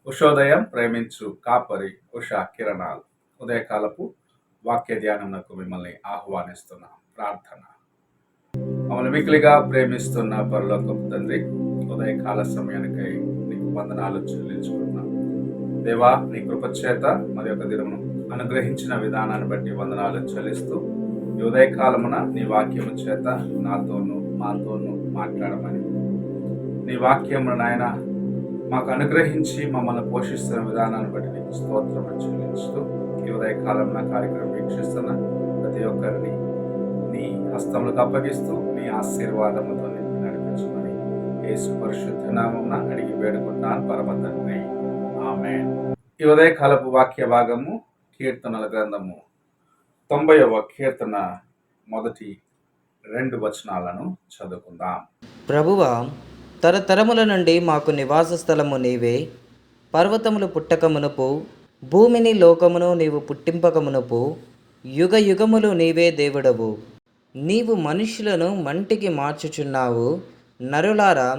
ఉషోదయం ప్రేమించు కాపరి ఉషా కిరణాలు ఉదయకాలపు వాక్య ధ్యానంకు మిమ్మల్ని ఆహ్వానిస్తున్నాం. ప్రార్థన. మమ్మల్ని మిక్కిలిగా ప్రేమిస్తున్న పరలోకపు తండ్రి, ఉదయకాల సమయానికై నీకు వందనాలు చెల్లించుకుంటున్నాం. దేవా, నీ కృప చేత మరి యొక్క దినమును అనుగ్రహించిన విధానాన్ని బట్టి వందనాలు చెల్లిస్తూ ఈ ఉదయకాలమున నీ వాక్యము చేత నాతోనూ మాతోనూ మాట్లాడమని, నీ వాక్యమును నాయన మాకు అనుగ్రహించి మమ్మల్ని పోషిస్తున్న విధానాన్ని బట్టి నీకు స్తోత్రం చెల్లిస్తూ ఈ ఉదయకాలం నా కార్యక్రమం వీక్షిస్తున్న ప్రతి ఒక్కరిని నీ హస్తములకు అప్పగిస్తూ నీ ఆశీర్వాదముతో నడిపించమని యేసు పరిశుద్ధ నామమున అడిగి వేడుకుంటున్నాను పరమ తండ్రి, ఆమేన్. ఈ ఉదయకాలపు వాక్య భాగము కీర్తనల గ్రంథము 90వ కీర్తన మొదటి 2 వచనాలను చదువుకుందాం. ప్రభువా, తరతరముల నుండి మాకు నివాస స్థలము నీవే. పర్వతములు పుట్టకమునుపు, భూమిని లోకమును నీవు పుట్టింపకమునుపు, యుగ యుగములు నీవే దేవుడవు. నీవు మనుషులను మంటికి మార్చుచున్నావు, నరులారా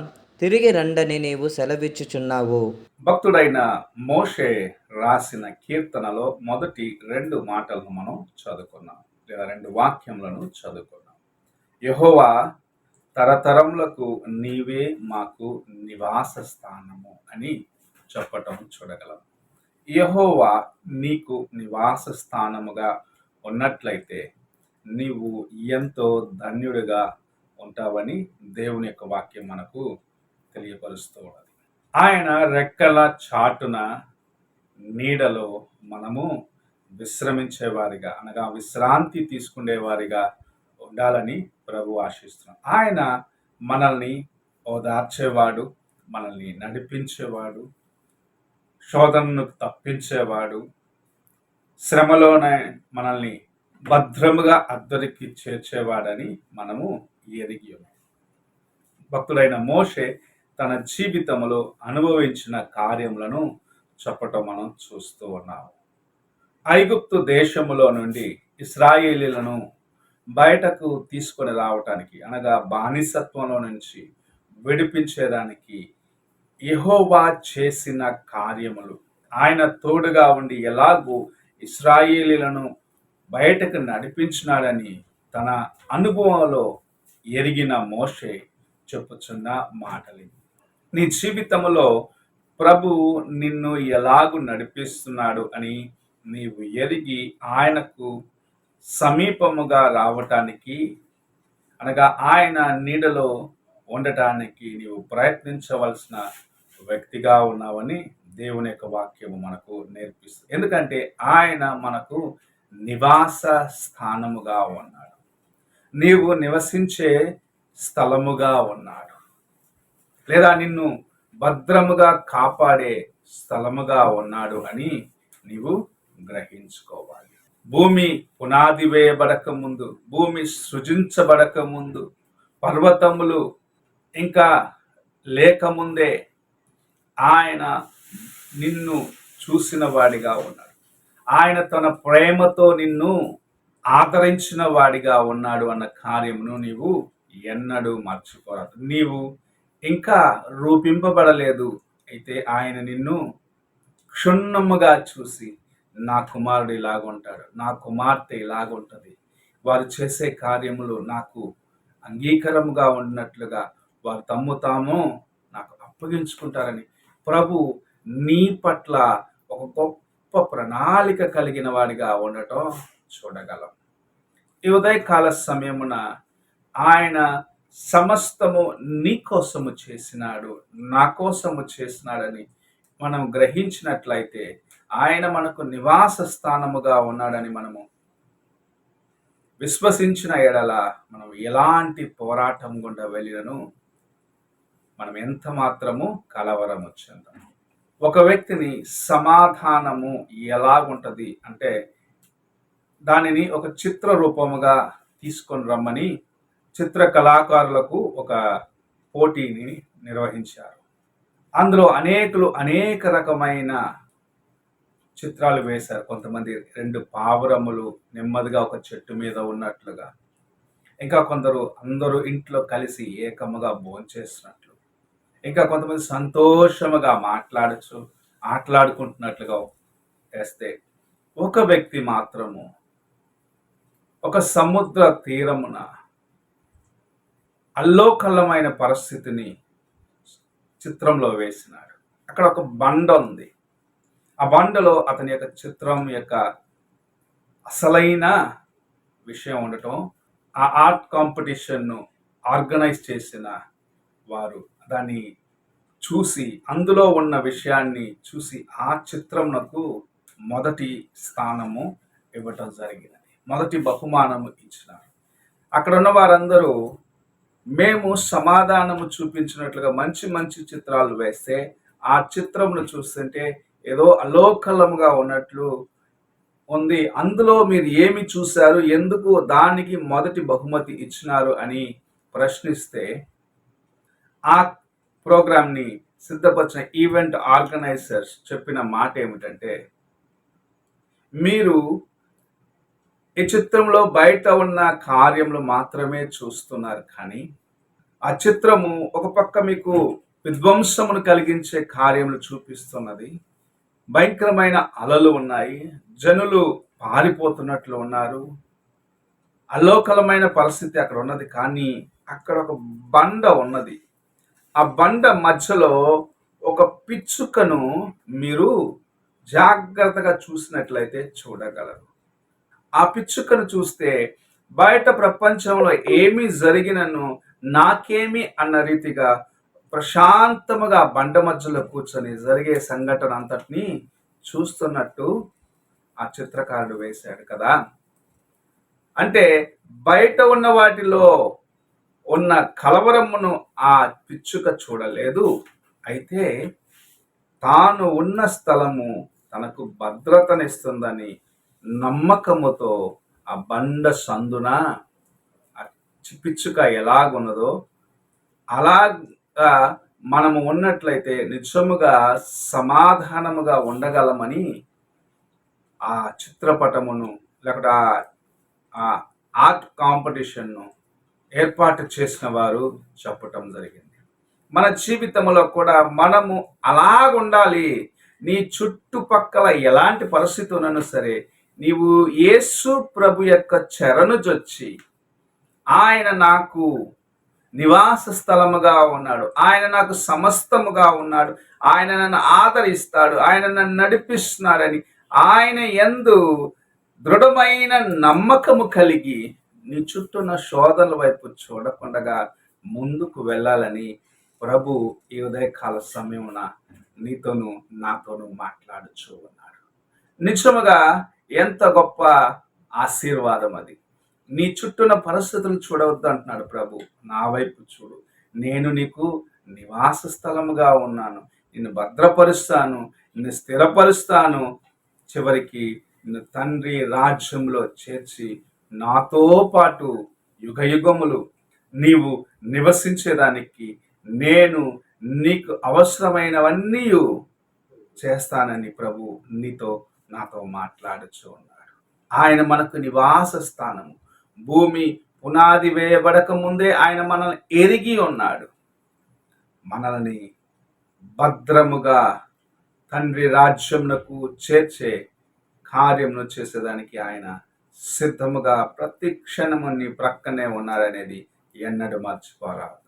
తిరిగి రండని నీవు సెలవిచ్చుచున్నావు. భక్తుడైన మోషే రాసిన కీర్తనలో మొదటి 2 మాటలను మనం చదువుకున్నాం, లేదా 2 వాక్యములను చదువుకున్నాం. యెహోవా, తరతరములకు నీవే మాకు నివాస స్థానము అని చెప్పటం చూడగలం. యెహోవా నీకు నివాస స్థానముగా ఉన్నట్లయితే నీవు ఎంతో ధన్యుడిగా ఉంటావని దేవుని యొక్క వాక్యం మనకు తెలియపరుస్తూ ఉన్నది. ఆయన రెక్కల చాటున నీడలో మనము విశ్రమించేవారిగా, అనగా విశ్రాంతి తీసుకునేవారిగా ఉండాలని ప్రభు ఆశిస్తున్నాం. ఆయన మనల్ని ఓదార్చేవాడు, మనల్ని నడిపించేవాడు, శోధనను తప్పించేవాడు, శ్రమలోనే మనల్ని భద్రముగా అద్దరికి చేర్చేవాడని మనము ఎరిగి ఉన్నాం. భక్తుడైన మోషే తన జీవితంలో అనుభవించిన కార్యములను చెప్పటం మనం చూస్తూ ఉన్నాము. ఐగుప్తు దేశములో నుండి ఇశ్రాయేలీలను బయటకు తీసుకొని రావటానికి, అనగా బానిసత్వంలో నుంచి విడిపించేదానికి యెహోవా చేసిన కార్యములు, ఆయన తోడుగా ఉండి ఎలాగూ ఇశ్రాయేలీలను బయటకు నడిపించినాడని తన అనుభవంలో ఎరిగిన మోషే చెప్పుచున్న మాటలు. నీ జీవితంలో ప్రభువు నిన్ను ఎలాగూ నడిపిస్తున్నాడు అని నీవు ఎరిగి ఆయనకు సమీపముగా రావటానికి, అనగా ఆయన నీడలో ఉండటానికి నీవు ప్రయత్నించవలసిన వ్యక్తిగా ఉన్నావని దేవుని యొక్క వాక్యము మనకు నేర్పిస్తుంది. ఎందుకంటే ఆయన మనకు నివాస స్థానముగా ఉన్నాడు, నీవు నివసించే స్థలముగా ఉన్నాడు, లేదా నిన్ను భద్రముగా కాపాడే స్థలముగా ఉన్నాడు అని నీవు గ్రహించుకోవాలి. భూమి పునాది వేయబడక ముందు, భూమి సృజించబడక ముందు, పర్వతములు ఇంకా లేకముందే ఆయన నిన్ను చూసిన వాడిగా ఉన్నాడు. ఆయన తన ప్రేమతో నిన్ను ఆదరించిన వాడిగా ఉన్నాడు అన్న కార్యమును నీవు ఎన్నడూ మర్చిపోరాదు. నీవు ఇంకా రూపింపబడలేదు, అయితే ఆయన నిన్ను క్షుణ్ణముగా చూసి, నా కుమారుడు ఇలాగుంటాడు, నా కుమార్తె ఇలాగుంటుంది, వారు చేసే కార్యములు నాకు అంగీకారముగా ఉన్నట్లుగా వారు తమ్ము తాము నాకు అప్పగించుకుంటారని ప్రభు నీ పట్ల ఒక గొప్ప ప్రణాళిక కలిగిన వాడిగా ఉండటం చూడగలం. ఈ ఉదయకాల సమయమున ఆయన సమస్తము నీ కోసము చేసినాడు, నా కోసము చేసినాడని మనం గ్రహించినట్లయితే, ఆయన మనకు నివాస స్థానముగా ఉన్నాడని మనము విశ్వసించిన ఎడల మనం ఎలాంటి పోరాటం గుండా వెళ్ళినను మనం ఎంత మాత్రము కలవరము చెందము. ఒక వ్యక్తిని సమాధానము ఎలాగుంటది అంటే దానిని ఒక చిత్ర రూపముగా తీసుకొని రమ్మని చిత్ర కళాకారులకు ఒక పోటీని నిర్వహించారు. అందులో అనేక రకమైన చిత్రాలు వేశారు. కొంతమంది 2 పావురములు నెమ్మదిగా ఒక చెట్టు మీద ఉన్నట్లుగా. ఇంకా కొందరు అందరూ ఇంట్లో కలిసి ఏకముగా భోంచేస్తున్నట్లు. ఇంకా కొంతమంది సంతోషముగా ఆటలాడుకుంటున్నట్లుగా వేస్తే, ఒక వ్యక్తి మాత్రము ఒక సముద్ర తీరమున అల్లోకల్లమైన పరిస్థితిని చిత్రంలో వేసినాడు. అక్కడ ఒక బండ ఉంది. ఆ బండలో అతని యొక్క చిత్రం యొక్క అసలైన విషయం ఉండటం, ఆ ఆర్ట్ కాంపిటీషన్ను ఆర్గనైజ్ చేసిన వారు దాన్ని చూసి, అందులో ఉన్న విషయాన్ని చూసి ఆ చిత్రంనకు మొదటి స్థానము ఇవ్వటం జరిగినది. మొదటి బహుమానము ఇచ్చినారు. అక్కడ ఉన్న వారందరూ మేము సమాధానము చూపించినట్లుగా మంచి మంచి చిత్రాలు వేస్తే, ఆ చిత్రమును చూస్తుంటే ఏదో అలోకలముగా ఉన్నట్లు ఉంది. అందులో మీరు ఏమి చూశారు, ఎందుకు దానికి మొదటి బహుమతి ఇచ్చినారు అని ప్రశ్నిస్తే, ఆ ప్రోగ్రామ్ని సిద్ధపరిచిన ఈవెంట్ ఆర్గనైజర్స్ చెప్పిన మాట ఏమిటంటే, మీరు ఈ చిత్రంలో బయట ఉన్న కార్యములు మాత్రమే చూస్తున్నారు, కానీ ఆ చిత్రము ఒక పక్క మీకు విధ్వంసమును కలిగించే కార్యములు చూపిస్తున్నది. భయంకరమైన అలలు ఉన్నాయి, జనులు పారిపోతున్నట్లు ఉన్నారు, అలోకలమైన పరిస్థితి అక్కడ ఉన్నది. కానీ అక్కడ ఒక బండ ఉన్నది. ఆ బండ మధ్యలో ఒక పిచ్చుకను మీరు జాగ్రత్తగా చూసినట్లయితే చూడగలరు. ఆ పిచ్చుకను చూస్తే బయట ప్రపంచంలో ఏమి జరిగినను నాకేమి అన్న రీతిగా ప్రశాంతముగా బండ మధ్యలో కూర్చొని జరిగే సంఘటన అంతటిని చూస్తున్నట్టు ఆ చిత్రకారుడు వేశాడు కదా. అంటే బయట ఉన్న వాటిలో ఉన్న కలవరమును ఆ పిచ్చుక చూడలేదు. అయితే తాను ఉన్న స్థలము తనకు భద్రతనిస్తుందని నమ్మకముతో ఆ బండ సందున ఆ పిచ్చుక ఎలాగున్నదో అలాగా మనము ఉన్నట్లయితే నిజముగా సమాధానముగా ఉండగలమని ఆ చిత్రపటమును లేకపోతే ఆ ఆర్ట్ కాంపిటీషన్ను ఏర్పాటు చేసిన వారు చెప్పటం జరిగింది. మన జీవితంలో కూడా మనము అలాగుండాలి. నీ చుట్టుపక్కల ఎలాంటి పరిస్థితి ఉన్నను సరే, నీవు యేసు ప్రభు యొక్క చెరను జొచ్చి, ఆయన నాకు నివాస స్థలముగా ఉన్నాడు, ఆయన నాకు సమస్తముగా ఉన్నాడు, ఆయన నన్ను ఆదరిస్తాడు, ఆయన నన్ను నడిపిస్తున్నాడని ఆయన యందు దృఢమైన నమ్మకము కలిగి నీ చుట్టూన్న శోధనల వైపు చూడకుండగా ముందుకు వెళ్ళాలని ప్రభు ఈ ఉదయకాల సమయమున నీతోనూ నాతోనూ మాట్లాడుచూ ఉన్నాడు. నిజముగా ఎంత గొప్ప ఆశీర్వాదం అది. నీ చుట్టూన్న పరిస్థితులు చూడవద్దు అంటున్నాడు ప్రభు. నా వైపు చూడు, నేను నీకు నివాస స్థలముగా ఉన్నాను, నిన్ను భద్రపరుస్తాను, నిన్ను స్థిరపరుస్తాను, చివరికి నిన్ను తండ్రి రాజ్యంలో చేర్చి నాతో పాటు యుగయుగములు నీవు నివసించేదానికి నేను నీకు అవసరమైనవన్నీ చేస్తానని ప్రభు నాతో మాట్లాడుచూ ఉన్నాడు. ఆయన మనకు నివాస స్థానము. భూమి పునాది వేయబడక ముందే ఆయన మనల్ని ఎరిగి ఉన్నాడు. మనల్ని భద్రముగా తండ్రి రాజ్యమునకు చేర్చే కార్యమును చేసేదానికి ఆయన సిద్ధముగా ప్రతి క్షణము నీ ప్రక్కనే ఉన్నారనేది ఎన్నడూ మర్చిపోరాదు.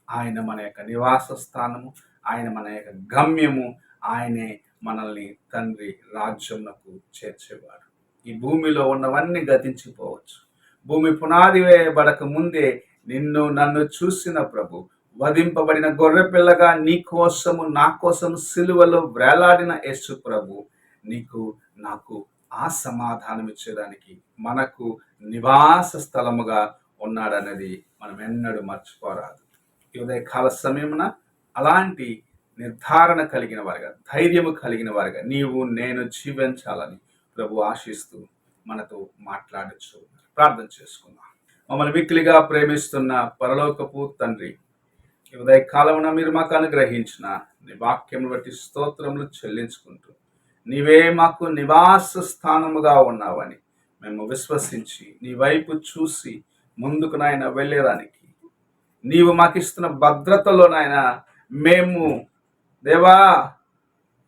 ఆయన మన యొక్క నివాస స్థానము, ఆయన మన యొక్క గమ్యము, ఆయనే మనల్ని తండ్రి రాజ్యమునకు చేర్చేవాడు. ఈ భూమిలో ఉన్నవన్నీ గతించిపోవచ్చు. భూమి పునాది వేయబడక ముందే నిన్ను నన్ను చూసిన ప్రభు, వధింపబడిన గొర్రె పిల్లగా నీ కోసము నా కోసము సిలువలో వేలాడిన యేసు ప్రభు నీకు నాకు ఆ సమాధానం ఇచ్చేదానికి మనకు నివాస స్థలముగా ఉన్నాడనేది మనం ఎన్నడూ మర్చిపోరాదు. ఈ ఉదయకాల సమయమున అలాంటి నిర్ధారణ కలిగిన వారిగా, ధైర్యము కలిగిన వారిగా నీవు నేను జీవించాలని ప్రభు ఆశిస్తూ మనతో మాట్లాడచ్చు. ప్రార్థన చేసుకుందాం. మమ్మల్ని మిక్కిలిగా ప్రేమిస్తున్న పరలోకపు తండ్రి, ఈ ఉదయకాలమున మీరు మాకు అనుగ్రహించిన నీ వాక్యమును బట్టి స్తోత్రములు చెల్లించుకుంటూ, నీవే మాకు నివాస స్థానముగా ఉన్నావని మేము విశ్వసించి నీ వైపు చూసి ముందుకు నాయన వెళ్ళేదానికి నీవు మాకు ఇస్తున్న భద్రతలో నాయన మేము దేవా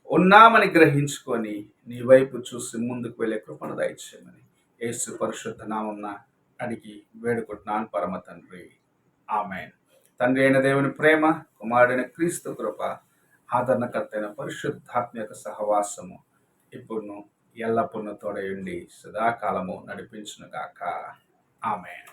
ఉన్నామని గ్రహించుకొని నీ వైపు చూసి ముందుకు వెళ్ళే కృపను దయచేయమని యేసు పరిశుద్ధ నామమున అడిగి వేడుకుంటున్నాను పరమ తండ్రి. ఆమేన్. తండ్రి అయిన దేవుని ప్రేమ, కుమారుడైన క్రీస్తు కృప, ఆదరణకర్త అయిన పరిశుద్ధాత్మ యొక్క సహవాసము ఇప్పుడును ఎల్లప్పుడూ తోడయుండి సదాకాలము నడిపించును గాక. ఆమేన్.